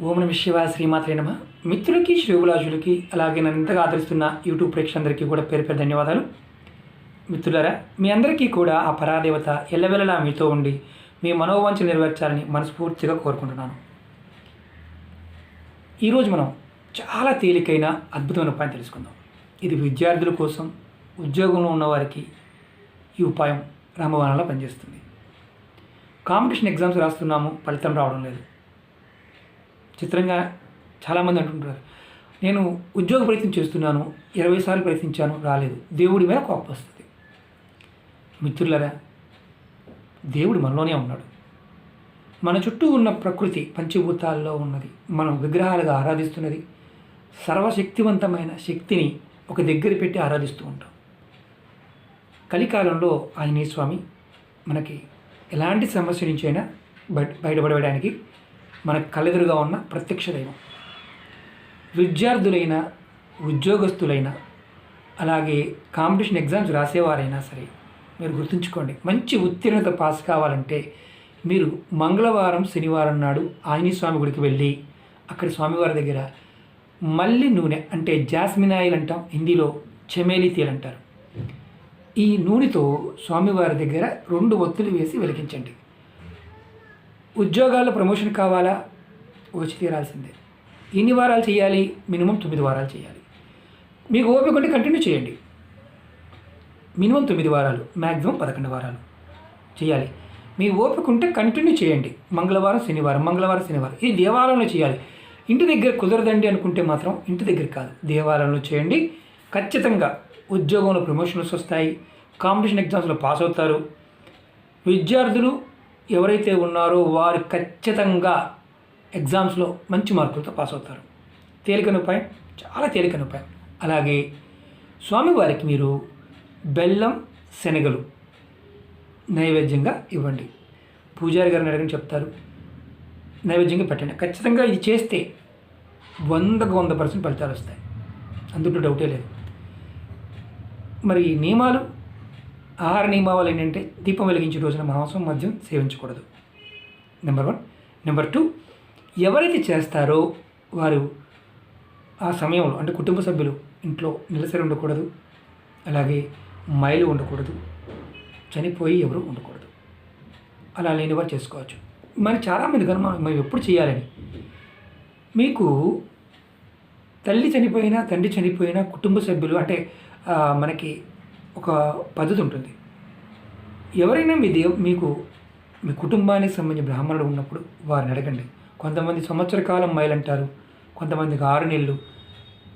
ఓం నమ శివాయ శ్రీమాత్రే నమ. మిత్రులకి శ్రేయోభిలాషులకి అలాగే నన్ను ఇంతగా ఆదరిస్తున్న యూట్యూబ్ ప్రేక్షకులందరికీ కూడా పేరు పేరు ధన్యవాదాలు. మిత్రులారా, మీ అందరికీ కూడా ఆ పరాదేవత ఎల్లవెల్లలా మీతో ఉండి మీ మనోవాంఛలు నెరవేర్చాలని మనస్ఫూర్తిగా కోరుకుంటున్నాను. ఈరోజు మనం చాలా తేలికైన అద్భుతమైన ఉపాయం తెలుసుకుందాం. ఇది విద్యార్థుల కోసం, ఉద్యోగంలో ఉన్నవారికి ఈ ఉపాయం రామబాణంలా పనిచేస్తుంది. కాంపిటీషన్ ఎగ్జామ్స్ రాస్తున్నాము, ఫలితం రావడం లేదు. చిత్రంగా చాలామంది అంటుంటారు, నేను ఉద్యోగ ప్రయత్నం చేస్తున్నాను, 20 సార్లు ప్రయత్నించాను, రాలేదు. దేవుడి మీద కోపం వస్తుంది. మిత్రులరా, దేవుడు మనలోనే ఉన్నాడు. మన చుట్టూ ఉన్న ప్రకృతి పంచభూతాల్లో ఉన్నది, మనం విగ్రహాలుగా ఆరాధిస్తున్నది, సర్వశక్తివంతమైన శక్తిని ఒక దగ్గర పెట్టి ఆరాధిస్తూ ఉంటాం. కలికాలంలో ఆంజనేయ స్వామి మనకి ఎలాంటి సమస్య నుంచి అయినా బయటపడడానికి మన కళ్ళెదురుగా ఉన్న ప్రత్యక్ష దైవం. విద్యార్థులైనా, ఉద్యోగస్తులైనా, అలాగే కాంపిటీషన్ ఎగ్జామ్స్ రాసేవారైనా సరే మీరు గుర్తుంచుకోండి, మంచి ఉత్తీర్ణత పాస్ కావాలంటే మీరు మంగళవారం, శనివారం నాడు ఆంజనేయ స్వామి గుడికి వెళ్ళి అక్కడ స్వామివారి దగ్గర మల్లి నూనె అంటే జాస్మిన్ ఆయిల్ అంటాం, హిందీలో చమేలి తేల్ అంటారు. ఈ నూనెతో స్వామివారి దగ్గర 2 ఒత్తులు వేసి వెలిగించండి. ఉద్యోగాల్లో ప్రమోషన్ కావాలా, వచ్చి తీరాల్సిందే. ఎన్ని వారాలు చేయాలి? మినిమం 9 వారాలు చేయాలి. మీకు ఓపిక ఉంటే కంటిన్యూ చేయండి. మినిమం 9 వారాలు, మ్యాక్సిమం 11 వారాలు చేయాలి. మీ ఓపిక ఉంటే కంటిన్యూ చేయండి. మంగళవారం, శనివారం. ఇది దేవాలయంలో చేయాలి. ఇంటి దగ్గర కుదరదండి అనుకుంటే మాత్రం ఇంటి దగ్గర కాదు, దేవాలయంలో చేయండి. ఖచ్చితంగా ఉద్యోగంలో ప్రమోషన్స్ వస్తాయి, కాంపిటీషన్ ఎగ్జామ్స్లో పాస్ అవుతారు. విద్యార్థులు ఎవరైతే ఉన్నారో వారు ఖచ్చితంగా ఎగ్జామ్స్లో మంచి మార్కులతో పాస్ అవుతారు. తేలికైన ఉపాయం, చాలా తేలికైన ఉపాయం. అలాగే స్వామివారికి మీరు బెల్లం, శనగలు నైవేద్యంగా ఇవ్వండి. పూజారి గారిని అడగని చెప్తారు, నైవేద్యంగా పెట్టండి. ఖచ్చితంగా ఇది చేస్తే 100% ఫలితాలు వస్తాయి, అందులో డౌటే లేదు. మరి నియమాలు, ఆహార నియమాలు ఏంటంటే దీపం వెలిగించే రోజున మాంసం, మద్యం సేవించకూడదు. నెంబర్ 1. నెంబర్ 2, ఎవరైతే చేస్తారో వారు ఆ సమయంలో అంటే కుటుంబ సభ్యులు ఇంట్లో నిలసరి ఉండకూడదు, అలాగే మైలు ఉండకూడదు, చనిపోయి ఎవరు ఉండకూడదు. అలా లేని వారు చేసుకోవచ్చు. మరి చాలామంది కనుక మేము ఎప్పుడు చేయాలని, మీకు తల్లి చనిపోయినా, తండ్రి చనిపోయినా కుటుంబ సభ్యులు అంటే మనకి ఒక పద్ధతి ఉంటుంది. ఎవరైనా మీకు మీ కుటుంబానికి సంబంధించిన బ్రాహ్మణుడు ఉన్నప్పుడు వారిని అడగండి. కొంతమంది సంవత్సర కాలం మైలు అంటారు, కొంతమందికి 6 నెలలు,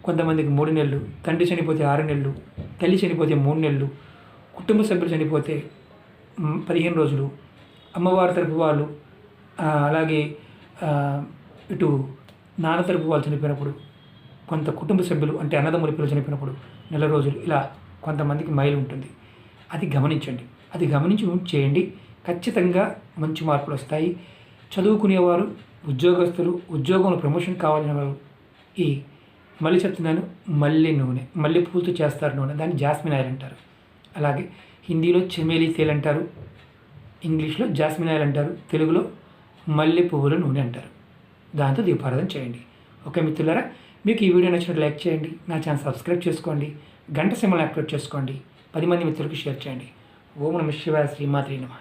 కొంతమందికి 3 నెలలు, తండ్రి చనిపోతే 6 నెలలు, తల్లి చనిపోతే 3 నెలలు, కుటుంబ సభ్యులు చనిపోతే 15 రోజులు, అమ్మవారి తరపు వాళ్ళు, అలాగే ఇటు నాన్న తరపు వాళ్ళు చనిపోయినప్పుడు, కొంత కుటుంబ సభ్యులు అంటే అన్నదమ్ముల పిల్లలు చనిపోయినప్పుడు 1 నెల రోజులు, ఇలా కొంతమందికి మైలు ఉంటుంది. అది గమనించండి, అది గమనించి చేయండి. ఖచ్చితంగా మంచి మార్పులు వస్తాయి. చదువుకునేవారు, ఉద్యోగస్తులు, ఉద్యోగంలో ప్రమోషన్ కావాలని వారు ఈ మళ్ళీ చెప్తున్నాను, మల్లె నూనె, మల్లె పూలతో చేస్తారు నూనె, దాన్ని జాస్మిన్ ఆయిల్ అంటారు. అలాగే హిందీలో చమేలి తేల్ అంటారు, ఇంగ్లీష్లో జాస్మిన్ ఆయిల్ అంటారు, తెలుగులో మల్లె పువ్వుల నూనె అంటారు. దాంతో దీపారాధన చేయండి. ఓకే మిత్రులారా, మీకు ఈ వీడియో నచ్చినట్టు లైక్ చేయండి, నా ఛానల్ సబ్స్క్రైబ్ చేసుకోండి, గంట సింబల్ యాక్టివేట్ చేసుకోండి, 10 మంది మిత్రులకు షేర్ చేయండి. ఓం నమ శివాయ శ్రీమాత్రే నమః.